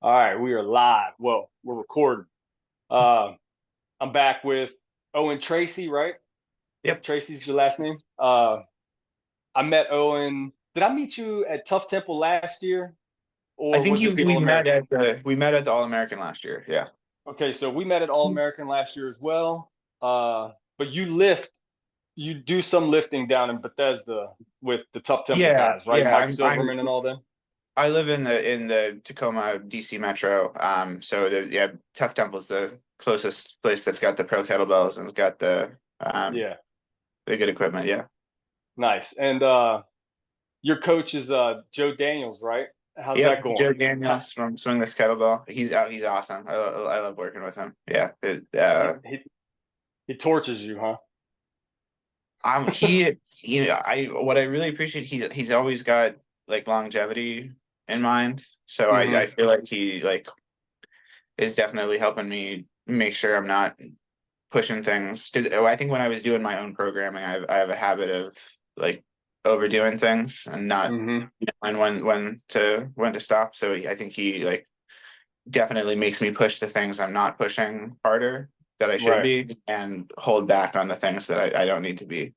All right, we are live. Well, we're recording. Uh, I'm back with Owen Tracey, right? Yep. Tracy's your last name. I met Owen. Did I meet you at Tough Temple last year, I or think was you it the we All met American? at the All American last year. Yeah. Okay, so we met at All American last year as well. But you do some lifting down in Bethesda with the Tough Temple Yeah, guys, right? yeah. Mike I'm Silverman and all them. I live in the Tacoma, DC metro. So Tough Temple's the closest place that's got the pro kettlebells and it's got Yeah, the good equipment. Yeah. nice. And your coach is Joe Daniels, right? How's Yep. that going? Joe How, Daniels from Swing This Kettlebell. He's awesome. I love working with him. Yeah. he, he he tortures you, huh? I what I really appreciate, he's always got like longevity in mind. So I Hmm. feel like he like is definitely helping me make sure I'm not pushing things. Because I think when I was doing my own programming, I have a habit of like overdoing things and not Hmm. knowing when to stop. So I think he like definitely makes me push the things I'm not pushing harder that I should Right. be and hold back on the things that I don't need to be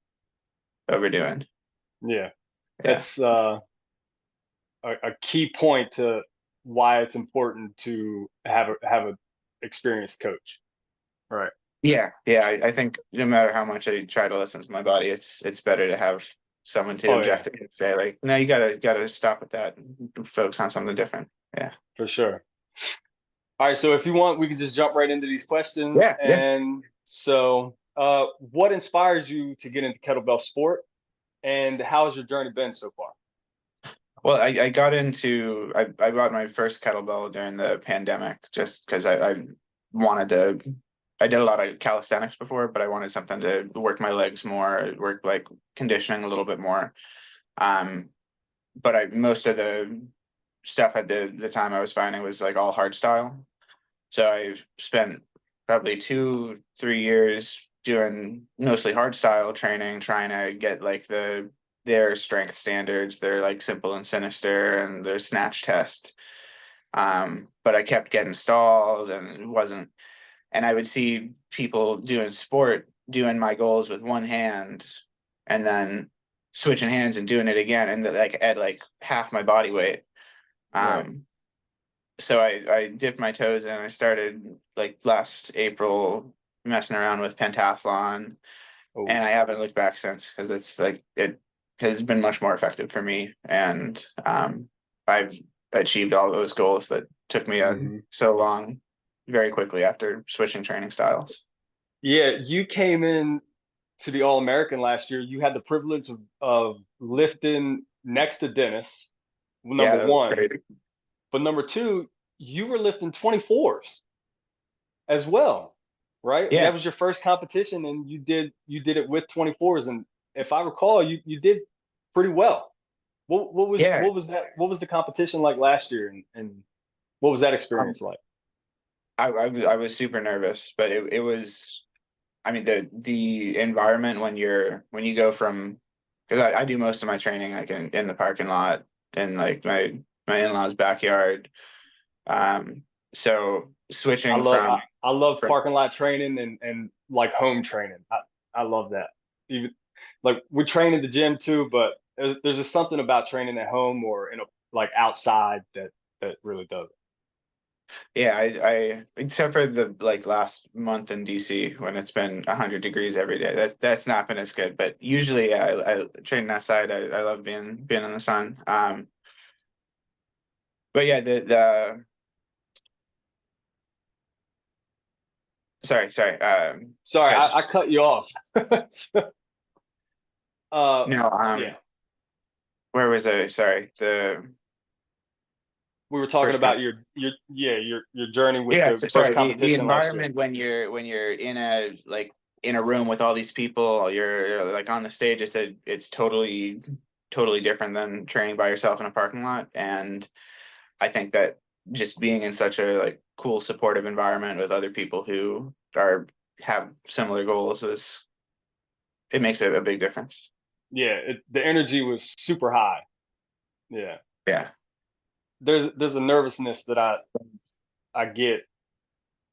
overdoing. Yeah. Yeah. That's a key point to why it's important to have a experienced coach. Right. Yeah, yeah. I think no matter how much I try to listen to my body, it's better to have someone to Oh yeah, object and say like, no, you gotta stop with that. And focus on something different. Yeah. for sure. All right, so if you want, we can just jump right into these questions. Yeah, yeah. And so, what inspires you to get into kettlebell sport, and how has your journey been so far? Well, I got into I bought my first kettlebell during the pandemic just because I wanted to. I did a lot of calisthenics before, but I wanted something to work my legs more, work like conditioning a little bit more. Um, but I most of the stuff at the time I was finding was like all hard style. So I spent probably 2, 3 years doing mostly hard style training, trying to get like their strength standards, their like simple and sinister and their snatch test. But I kept getting stalled and it wasn't and I would see people doing sport doing my goals with one hand and then switching hands and doing it again and like at like half my body weight. Right. Um, so I dipped my toes in. I started like last April messing around with pentathlon, Oh, and I haven't looked back since because it's like it has been much more effective for me, and I've achieved all those goals that took me hmm. so long very quickly after switching training styles. Yeah, you came in to the All American last year. You had the privilege of lifting next to Dennis, number Yeah, that was one. great. But number two, you were lifting 24s as well, right? Yeah, That was your first competition, and you did it with 24s. And if I recall, you did pretty well. What was yeah. what was the competition like last year, and what was that Um, experience like? I was super nervous, but it was. I mean the environment when you go from because I do most of my training like in the parking lot in like my in-laws backyard. So switching I love from parking lot training and like home training. I love that. Even like we train in the gym too, but there's just something about training at home or in a like outside that really does it. yeah I except for the like last month in DC when it's been 100 degrees every day that's not been as good, but usually yeah, I training outside. I love being in the sun. But yeah the sorry Sorry, got I cut you off. So, no yeah, where was I? Sorry, the we were talking first thing. about your journey with Yeah, the so first sorry. The competition last year. environment when you're in a like in a room with all these people, you're like on the stage. It's totally different than training by yourself in a parking lot. And I think that just being in such a like cool, supportive environment with other people who are have similar goals is it makes a big difference. Yeah, the energy was super high. Yeah. Yeah. there's a nervousness that I get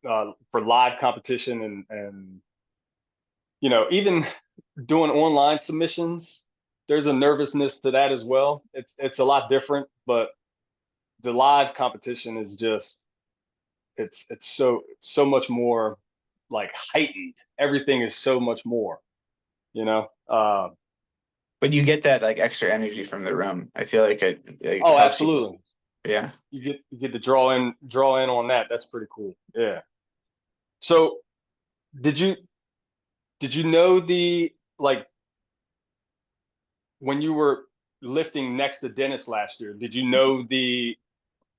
for live competition, and even doing online submissions, there's a nervousness to that as well. It's a lot different, but the live competition is just it's so much more like heightened. Everything is so much more, you know. But you get that like extra energy from the room. I feel like it Oh, helps you. absolutely. Yeah. You get to draw in on that. That's pretty cool. Yeah. So did you did you know the like when you were lifting next to Dennis last year, did you know the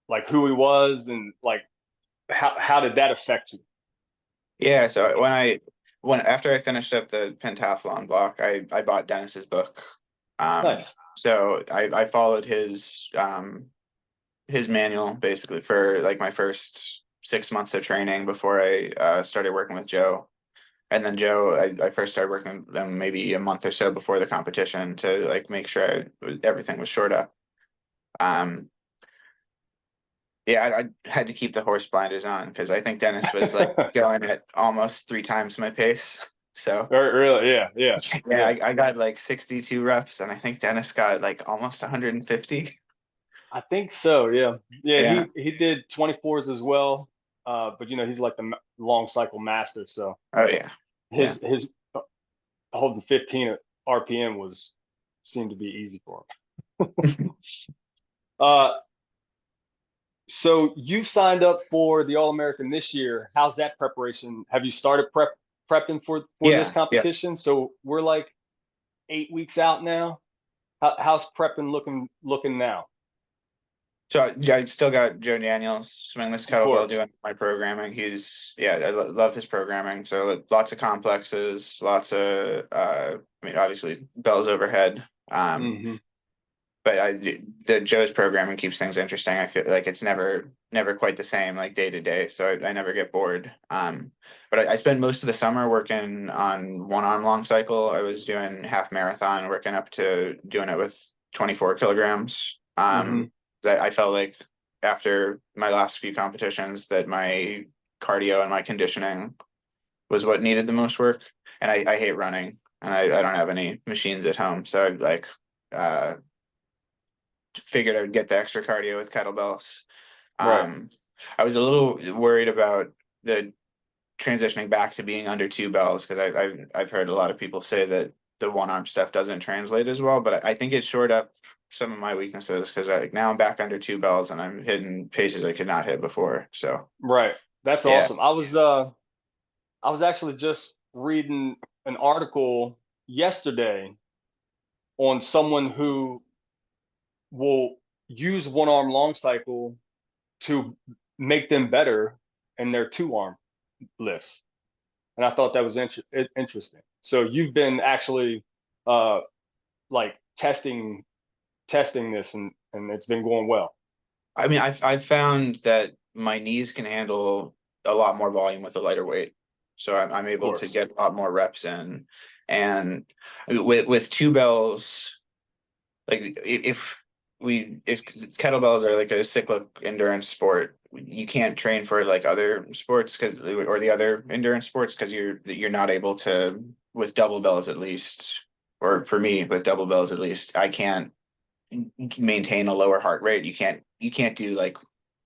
like who he was, and like how did that affect you? Yeah. So when after I finished up the pentathlon block, I bought Dennis's book. Nice. So I followed his manual basically for like my first 6 months of training before I started working with Joe. And then Joe, I first started working with them maybe a month or so before the competition to like make sure everything was shored up. Um, yeah, I had to keep the horse blinders on because I think Dennis was like going at almost 3 times my pace. So Really, yeah, yeah, yeah, yeah. I got like 62 reps, and I think Dennis got like almost 150. I think so. Yeah, yeah. Yeah. He did 24s as well, but he's like the long cycle master. So Oh yeah. Yeah. his holding 15 RPM was seemed to be easy for him. Uh, so you've signed up for the All American this year. How's that preparation? Have you started prepping for this Yeah. Yeah. competition? So we're like 8 weeks out now. How's prepping looking now? So I still got Joe Daniels swingless Of kettlebell course. doing my programming. He's yeah, love his programming. So lots of complexes, lots of I mean obviously bells overhead. Hmm. But the Joe's programming keeps things interesting. I feel like it's never quite the same like day to day, so I never get bored. But I spent most of the summer working on one arm long cycle. I was doing half marathon, working up to doing it with 24 kilograms. Hmm. I felt like after my last few competitions that my cardio and my conditioning was what needed the most work. And I hate running, and I don't have any machines at home, so I like uh figured I would get the extra cardio with kettlebells. Right. Um, I was a little worried about the transitioning back to being under two bells because I've heard a lot of people say that the one arm stuff doesn't translate as well, but I think it shored up some of my weaknesses because now I'm back under two bells and I'm hitting paces I could not hit before. So Right. That's yeah. awesome. I was actually just reading an article yesterday on someone who will use one arm long cycle to make them better in their two arm lifts. And I thought that was interesting. So you've been actually uh like testing this, and it's been going well. I mean, I've found that my knees can handle a lot more volume with a lighter weight, so I'm Of able to course. get a lot more reps in. And with two bells, like if kettlebells are like a cyclic endurance sport, you can't train for like other sports because or the other endurance sports because you're not able to with double bells at least, or for me with double bells at least, I can't maintain a lower heart rate. You can't do like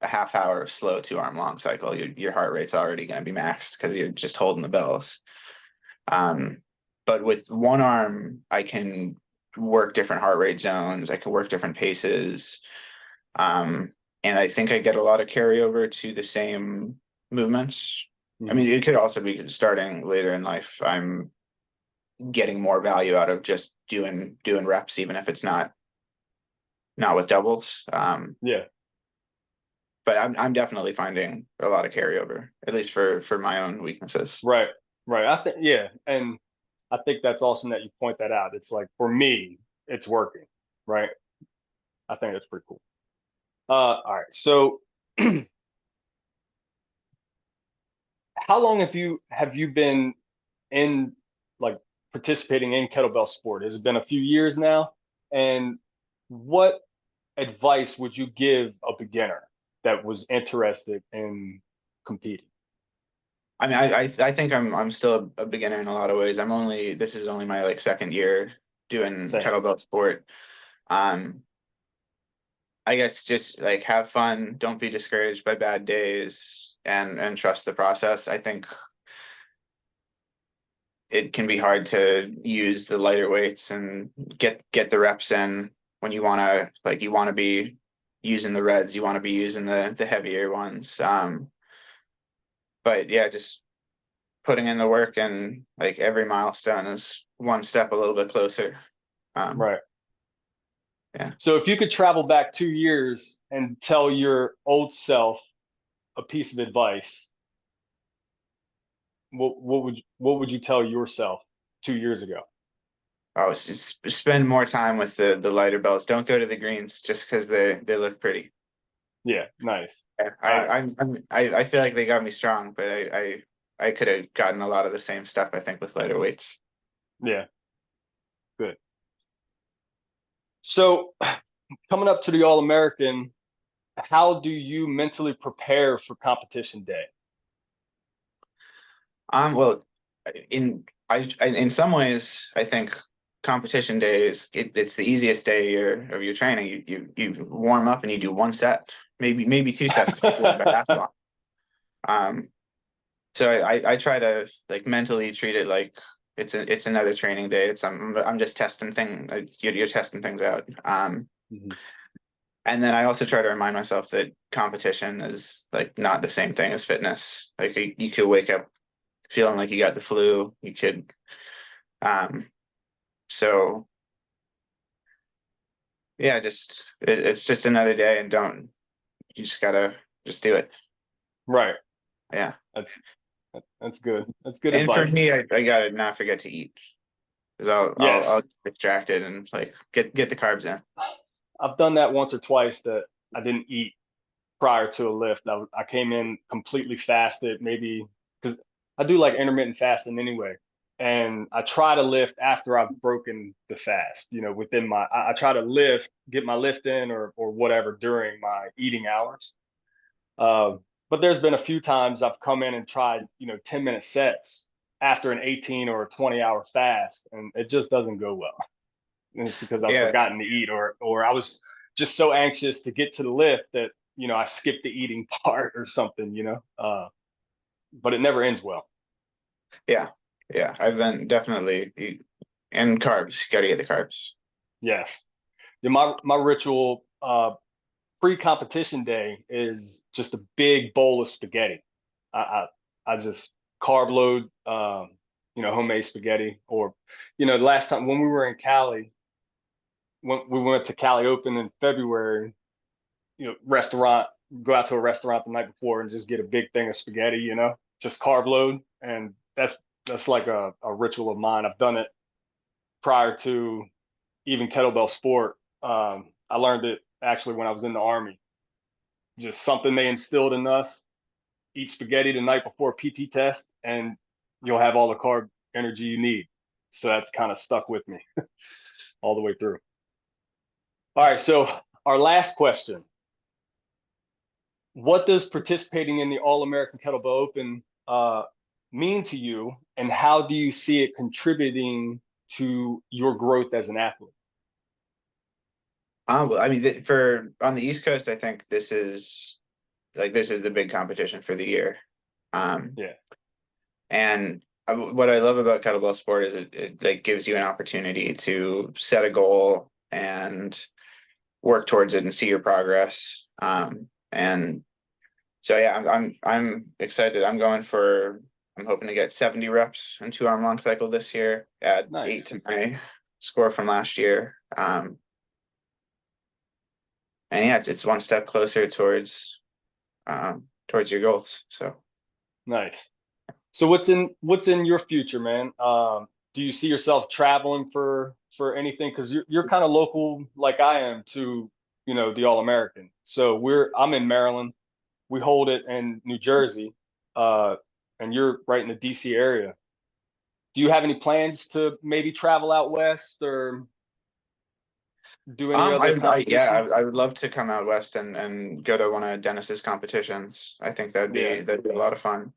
a half hour of slow 2 arm long cycle. Your heart rate's already going to be maxed because you're just holding the bells. Um, but with one arm, I can work different heart rate zones. I can work different paces. Um, and I think I get a lot of carryover to the same movements. I Hmm. mean, it could also be starting later in life. I'm getting more value out of just doing reps, even if it's not with doubles. Yeah. But I'm definitely finding a lot of carryover, at least for my own weaknesses. Right. Right. I think, yeah. And I think that's awesome that you point that out. It's like for me, it's working. Right. I think that's pretty cool. All right. So how long have you been in like participating in kettlebell sport? Has it been a few years now? And what advice would you give a beginner that was interested in competing? I mean, I think I'm still a beginner in a lot of ways. This is only my like second year doing Same. kettlebell sport. Um, I guess just like have fun, don't be discouraged by bad days, and trust the process. I think it can be hard to use the lighter weights and get the reps in when you want to be using the reds, you want to be using the heavier ones. But yeah, just putting in the work, and like every milestone is one step a little bit closer. Um, Right. yeah. So if you could travel back 2 years and tell your old self a piece of advice, what would you tell yourself 2 years ago? Oh, spend more time with the lighter belts. Don't go to the greens just because they look pretty. Yeah, nice. Yeah, All right. I feel like they got me strong, but I could have gotten a lot of the same stuff, I think, with lighter weights. Yeah, good. So coming up to the All American, how do you mentally prepare for competition day? Well, in some ways, I think competition day it's the easiest day of your training. You warm up and you do one set, maybe two sets if you're doing basketball. Um, so I try to like mentally treat it like it's another training day. I'm just you're testing things out. Mhm. And then I also try to remind myself that competition is like not the same thing as fitness. Like you could wake up feeling like you got the flu. You could, um, so yeah, it's just another day, and don't you just gotta just do it. Right. Yeah. That's that's good. That's good And for advice. me, I gotta not forget to eat because I'll Yes. get distracted and like get the carbs in. I've done that once or twice that I didn't eat prior to a lift. I came in completely fasted, maybe because I do like intermittent fasting anyway. And I try to lift after I've broken the fast, within I try to lift, get my lift in or whatever during my eating hours. Uh, but there's been a few times I've come in and tried, 10-minute sets after an 18 or a 20-hour fast, and it just doesn't go well. And it's because I've Yeah, forgotten to eat, or I was just so anxious to get to the lift that I skipped the eating part or something. But it never ends well. yeah, yeah. I've been definitely and carbs. You gotta get the carbs. Yes. Yeah, my ritual pre-competition day is just a big bowl of spaghetti. I just carb load, homemade spaghetti, or the last time when we were in Cali, when we went to Cali Open in February, restaurant, go out to a restaurant the night before and just get a big thing of spaghetti, just carb load. And that's like a ritual of mine. I've done it prior to even kettlebell sport. I learned it actually when I was in the Army. Just something they instilled in us. Eat spaghetti the night before a PT test, and you'll have all the carb energy you need. So that's kind of stuck with me all the way through. All right. So our last question: what does participating in the All American Kettlebell Open mean to you, and how do you see it contributing to your growth as an athlete? Well, I mean, for on the East Coast, I think this is the big competition for the year. Um, Yeah, and what I love about kettlebell sport is it like gives you an opportunity to set a goal and work towards it and see your progress. And so yeah, I'm excited. I'm hoping to get 70 reps in 2 arm long cycle this year, add 8 nice, to my score from last year. And yeah, it's one step closer towards your goals. So nice. So what's in your future, man? Do you see yourself traveling for anything? Because you're kind of local, like I am, to the All American. So I'm in Maryland. We hold it in New Jersey, uh, and you're right in the DC area. Do you have any plans to maybe travel out west or? do any other competitions? I would love to come out west and go to one of Dennis's competitions. I think Yeah, that'd be a lot of fun.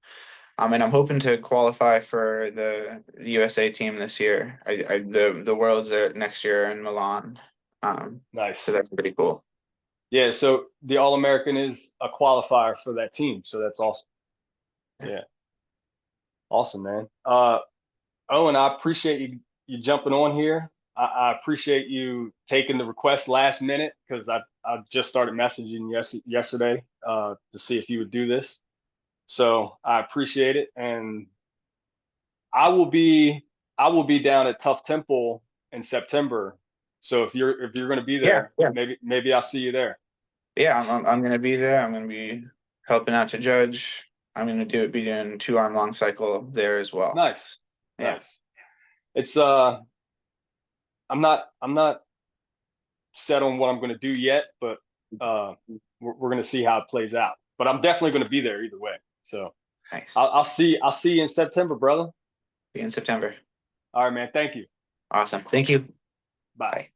And I'm hoping to qualify for the USA team this year. The Worlds are next year in Milan. So nice. that's pretty cool. Yeah, so the All American is a qualifier for that team, so that's awesome. Yeah, awesome, man. Owen, I appreciate you jumping on here. I appreciate you taking the request last minute because I just started messaging yesterday to see if you would do this. So I appreciate it, and I will be I will be down at Tough Temple in September. So if you're going to be Yeah, there, yeah, maybe I'll see you there. yeah. I'm gonna be there. I'm gonna be helping out to judge. I'm gonna be doing 2 arm long cycle there as well. Nice, Yeah, nice. It's I'm not set on what I'm going to do yet, but we're going to see how it plays out. But I'm definitely going to be there either way. So nice. I'll see you in September, brother. Be in September. All right, man. Thank you. Awesome. Thank you. Bye. Bye.